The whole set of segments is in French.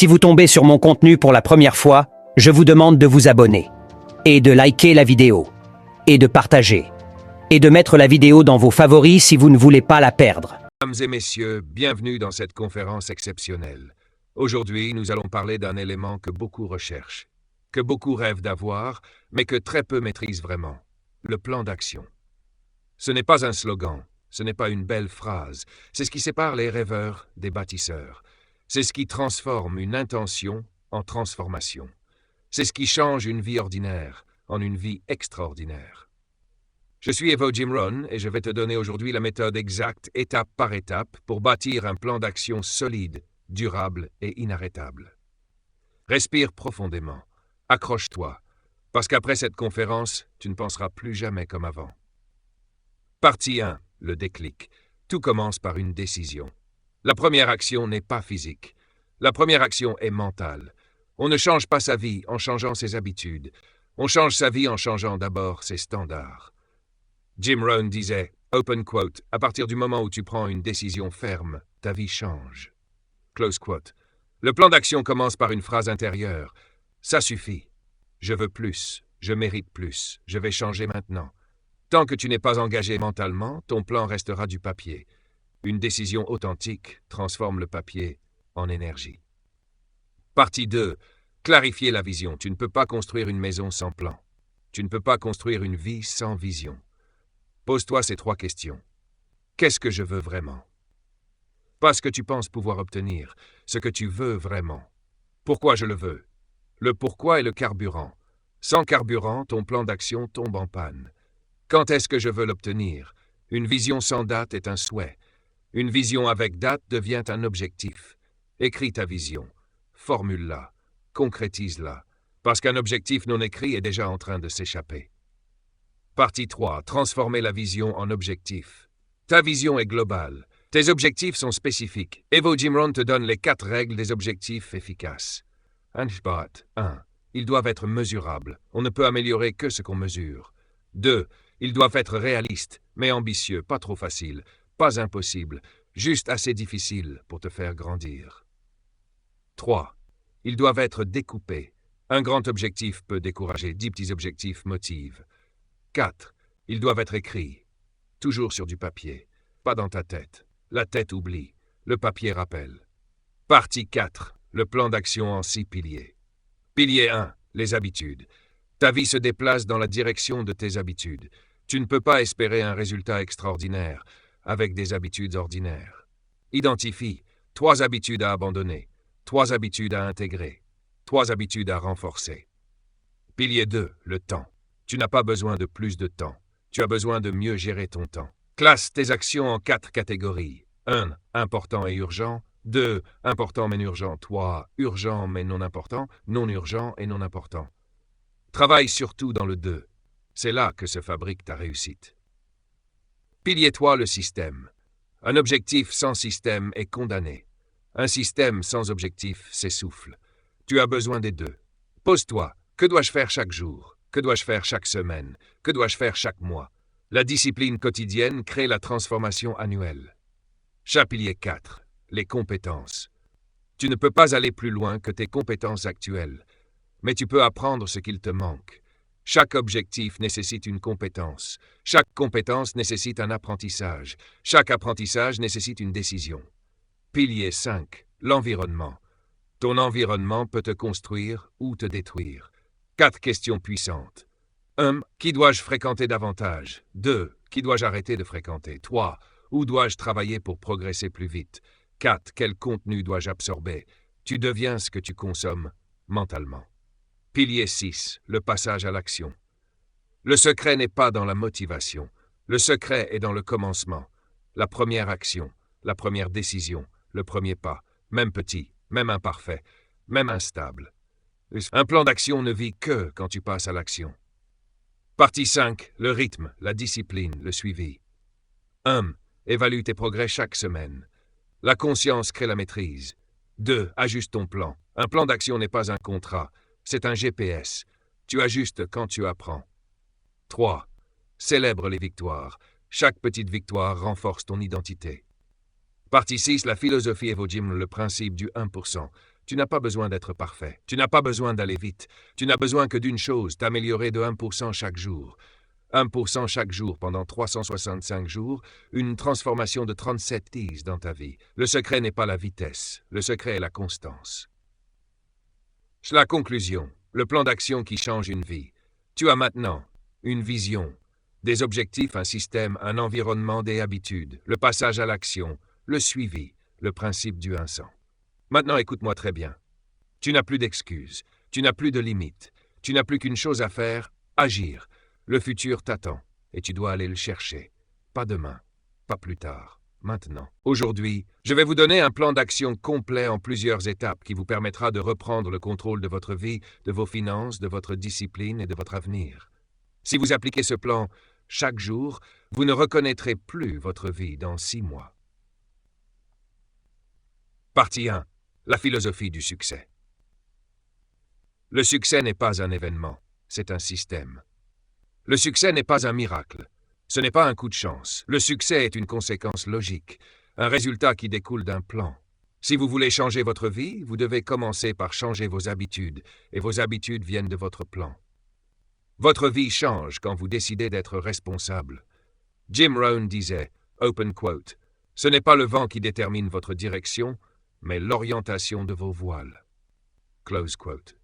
Si vous tombez sur mon contenu pour la première fois, je vous demande de vous abonner, et de liker la vidéo, et de partager, et de mettre la vidéo dans vos favoris si vous ne voulez pas la perdre. Mesdames et messieurs, bienvenue dans cette conférence exceptionnelle. Aujourd'hui, nous allons parler d'un élément que beaucoup recherchent, que beaucoup rêvent d'avoir, mais que très peu maîtrisent vraiment, le plan d'action. Ce n'est pas un slogan, ce n'est pas une belle phrase, c'est ce qui sépare les rêveurs des bâtisseurs. C'est ce qui transforme une intention en transformation. C'est ce qui change une vie ordinaire en une vie extraordinaire. Je suis Evo Jim Rohn et je vais te donner aujourd'hui la méthode exacte, étape par étape, pour bâtir un plan d'action solide, durable et inarrêtable. Respire profondément, accroche-toi, parce qu'après cette conférence, tu ne penseras plus jamais comme avant. Partie 1, le déclic. Tout commence par une décision. La première action n'est pas physique. La première action est mentale. On ne change pas sa vie en changeant ses habitudes. On change sa vie en changeant d'abord ses standards. Jim Rohn disait, open quote, à partir du moment où tu prends une décision ferme, ta vie change. Close quote. Le plan d'action commence par une phrase intérieure. Ça suffit. Je veux plus. Je mérite plus. Je vais changer maintenant. Tant que tu n'es pas engagé mentalement, ton plan restera du papier. Une décision authentique transforme le papier en énergie. Partie 2. Clarifier la vision. Tu ne peux pas construire une maison sans plan. Tu ne peux pas construire une vie sans vision. Pose-toi ces 3 questions. Qu'est-ce que je veux vraiment? Pas ce que tu penses pouvoir obtenir, ce que tu veux vraiment. Pourquoi je le veux? Le pourquoi est le carburant. Sans carburant, ton plan d'action tombe en panne. Quand est-ce que je veux l'obtenir? Une vision sans date est un souhait. Une vision avec date devient un objectif. Écris ta vision. Formule-la. Concrétise-la. Parce qu'un objectif non écrit est déjà en train de s'échapper. Partie 3. Transformer la vision en objectif. Ta vision est globale. Tes objectifs sont spécifiques. Evo Jim Rohn te donne les 4 règles des objectifs efficaces. 1. Ils doivent être mesurables. On ne peut améliorer que ce qu'on mesure. 2. Ils doivent être réalistes, mais ambitieux, pas trop faciles, pas impossibles, juste assez difficiles pour te faire grandir. 3. Ils doivent être découpés. Un grand objectif peut décourager, 10 petits objectifs motivent. 4. Ils doivent être écrits. Toujours sur du papier, pas dans ta tête. La tête oublie, le papier rappelle. Partie 4. Le plan d'action en 6 piliers. Pilier 1. Les habitudes. Ta vie se déplace dans la direction de tes habitudes. Tu ne peux pas espérer un résultat extraordinaire avec des habitudes ordinaires. Identifie 3 habitudes à abandonner, 3 habitudes à intégrer, 3 habitudes à renforcer. Pilier 2. Le temps. Tu n'as pas besoin de plus de temps. Tu as besoin de mieux gérer ton temps. Classe tes actions en 4 catégories. 1. Important et urgent. 2. Important mais urgent. 3. Urgent mais non important. Non urgent et non important. Travaille surtout dans le 2. C'est là que se fabrique ta réussite. Pilier 3, le système. Un objectif sans système est condamné. Un système sans objectif s'essouffle. Tu as besoin des 2. Pose-toi, que dois-je faire chaque jour? Que dois-je faire chaque semaine? Que dois-je faire chaque mois? La discipline quotidienne crée la transformation annuelle. Pilier 4, les compétences. Tu ne peux pas aller plus loin que tes compétences actuelles, mais tu peux apprendre ce qu'il te manque. Chaque objectif nécessite une compétence. Chaque compétence nécessite un apprentissage. Chaque apprentissage nécessite une décision. Pilier 5, l'environnement. Ton environnement peut te construire ou te détruire. 4 questions puissantes. 1. Qui dois-je fréquenter davantage? 2. Qui dois-je arrêter de fréquenter? 3. Où dois-je travailler pour progresser plus vite? 4. Quel contenu dois-je absorber? Tu deviens ce que tu consommes mentalement. Pilier 6, le passage à l'action. Le secret n'est pas dans la motivation. Le secret est dans le commencement. La première action, la première décision, le premier pas, même petit, même imparfait, même instable. Un plan d'action ne vit que quand tu passes à l'action. Partie 5, le rythme, la discipline, le suivi. 1. Évalue tes progrès chaque semaine. La conscience crée la maîtrise. 2. Ajuste ton plan. Un plan d'action n'est pas un contrat. C'est un GPS. Tu ajustes quand tu apprends. 3. Célèbre les victoires. Chaque petite victoire renforce ton identité. Partie 6, la philosophie Evo Jim, le principe du 1%. Tu n'as pas besoin d'être parfait. Tu n'as pas besoin d'aller vite. Tu n'as besoin que d'une chose, t'améliorer de 1% chaque jour. 1% chaque jour pendant 365 jours, une transformation de 37 tises dans ta vie. Le secret n'est pas la vitesse, le secret est la constance. La conclusion, le plan d'action qui change une vie. Tu as maintenant une vision, des objectifs, un système, un environnement, des habitudes, le passage à l'action, le suivi, le principe du 100. Maintenant écoute-moi très bien. Tu n'as plus d'excuses, tu n'as plus de limites, tu n'as plus qu'une chose à faire, agir. Le futur t'attend, et tu dois aller le chercher. Pas demain, pas plus tard, maintenant. Aujourd'hui, je vais vous donner un plan d'action complet en plusieurs étapes qui vous permettra de reprendre le contrôle de votre vie, de vos finances, de votre discipline et de votre avenir. Si vous appliquez ce plan chaque jour, vous ne reconnaîtrez plus votre vie dans 6 mois. Partie 1. La philosophie du succès. Le succès n'est pas un événement, c'est un système. Le succès n'est pas un miracle. Ce n'est pas un coup de chance. Le succès est une conséquence logique, un résultat qui découle d'un plan. Si vous voulez changer votre vie, vous devez commencer par changer vos habitudes, et vos habitudes viennent de votre plan. Votre vie change quand vous décidez d'être responsable. Jim Rohn disait, open quote, « Ce n'est pas le vent qui détermine votre direction, mais l'orientation de vos voiles. » Close quote.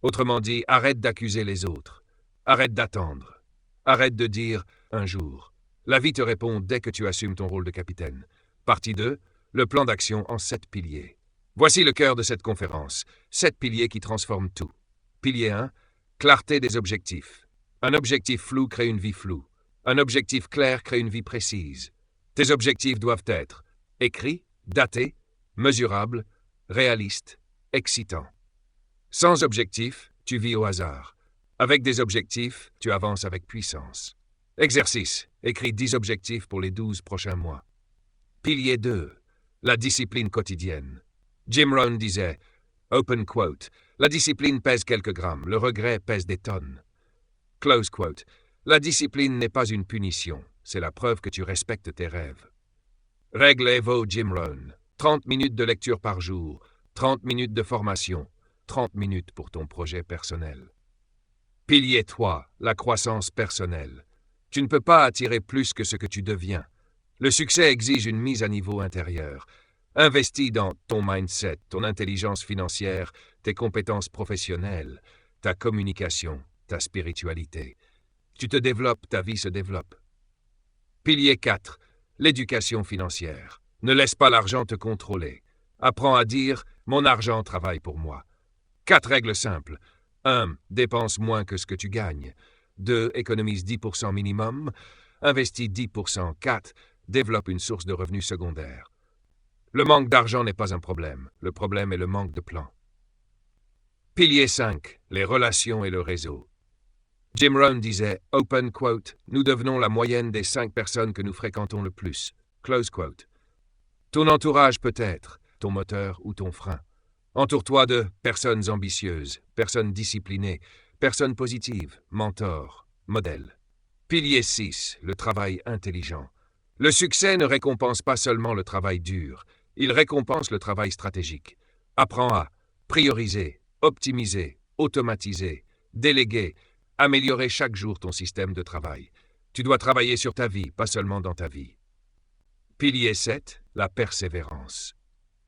Autrement dit, arrête d'accuser les autres. Arrête d'attendre. Arrête de dire « un jour ». La vie te répond dès que tu assumes ton rôle de capitaine. Partie 2, le plan d'action en 7 piliers. Voici le cœur de cette conférence. 7 piliers qui transforment tout. Pilier 1, clarté des objectifs. Un objectif flou crée une vie floue. Un objectif clair crée une vie précise. Tes objectifs doivent être écrits, datés, mesurables, réalistes, excitants. Sans objectif, tu vis au hasard. Avec des objectifs, tu avances avec puissance. Exercice. Écris 10 objectifs pour les 12 prochains mois. Pilier 2. La discipline quotidienne. Jim Rohn disait, open quote, « La discipline pèse quelques grammes, le regret pèse des tonnes. » Close quote. La discipline n'est pas une punition, c'est la preuve que tu respectes tes rêves. Règle Evo Jim Rohn. 30 minutes de lecture par jour, 30 minutes de formation, 30 minutes pour ton projet personnel. Pilier 3, la croissance personnelle. Tu ne peux pas attirer plus que ce que tu deviens. Le succès exige une mise à niveau intérieure. Investis dans ton mindset, ton intelligence financière, tes compétences professionnelles, ta communication, ta spiritualité. Tu te développes, ta vie se développe. Pilier 4, l'éducation financière. Ne laisse pas l'argent te contrôler. Apprends à dire « mon argent travaille pour moi ». 4 règles simples. 1. Dépense moins que ce que tu gagnes. 2. Économise 10% minimum. Investis 10%. 4. Développe une source de revenus secondaire. Le manque d'argent n'est pas un problème. Le problème est le manque de plan. Pilier 5. Les relations et le réseau. Jim Rohn disait, open quote, « Nous devenons la moyenne des 5 personnes que nous fréquentons le plus. » Close quote. Ton entourage peut être ton moteur ou ton frein. Entoure-toi de personnes ambitieuses, personnes disciplinées, personnes positives, mentors, modèles. Pilier 6, le travail intelligent. Le succès ne récompense pas seulement le travail dur, il récompense le travail stratégique. Apprends à prioriser, optimiser, automatiser, déléguer, améliorer chaque jour ton système de travail. Tu dois travailler sur ta vie, pas seulement dans ta vie. Pilier 7, la persévérance.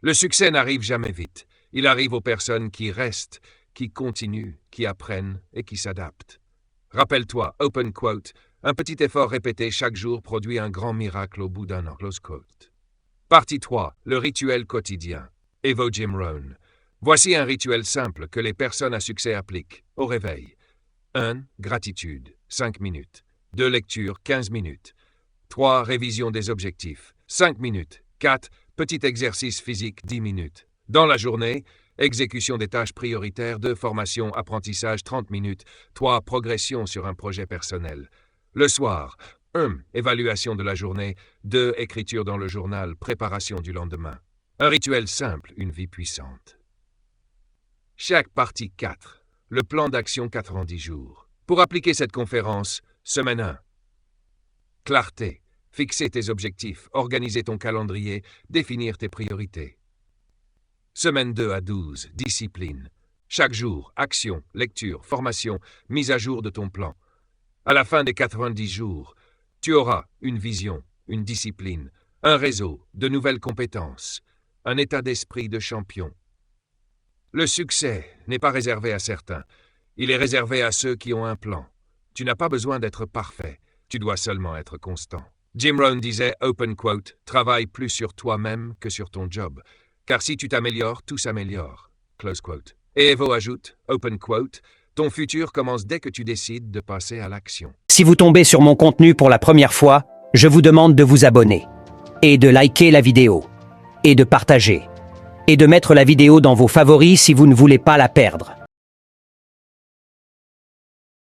Le succès n'arrive jamais vite. Il arrive aux personnes qui restent, qui continuent, qui apprennent et qui s'adaptent. Rappelle-toi, open quote, un petit effort répété chaque jour produit un grand miracle au bout d'un an. Close quote. Partie 3, le rituel quotidien. Evo Jim Rohn. Voici un rituel simple que les personnes à succès appliquent au réveil. 1. Gratitude, 5 minutes. 2. Lecture, 15 minutes. 3. Révision des objectifs, 5 minutes. 4. Petit exercice physique, 10 minutes. Dans la journée, exécution des tâches prioritaires, 2. Formation, apprentissage, 30 minutes. 3. Progression sur un projet personnel. Le soir, 1. Évaluation de la journée. 2. Écriture dans le journal, préparation du lendemain. Un rituel simple, une vie puissante. Chaque partie 4. Le plan d'action 90 jours. Pour appliquer cette conférence, semaine 1. Clarté. Fixer tes objectifs, organiser ton calendrier, définir tes priorités. Semaine 2 à 12, discipline. Chaque jour, action, lecture, formation, mise à jour de ton plan. À la fin des 90 jours, tu auras une vision, une discipline, un réseau, de nouvelles compétences, un état d'esprit de champion. Le succès n'est pas réservé à certains, il est réservé à ceux qui ont un plan. Tu n'as pas besoin d'être parfait, tu dois seulement être constant. Jim Rohn disait, open quote, travaille plus sur toi-même que sur ton job, car si tu t'améliores, tout s'améliore. Close quote. Et Evo ajoute, open quote, ton futur commence dès que tu décides de passer à l'action. Si vous tombez sur mon contenu pour la première fois, je vous demande de vous abonner, et de liker la vidéo, et de partager, et de mettre la vidéo dans vos favoris si vous ne voulez pas la perdre.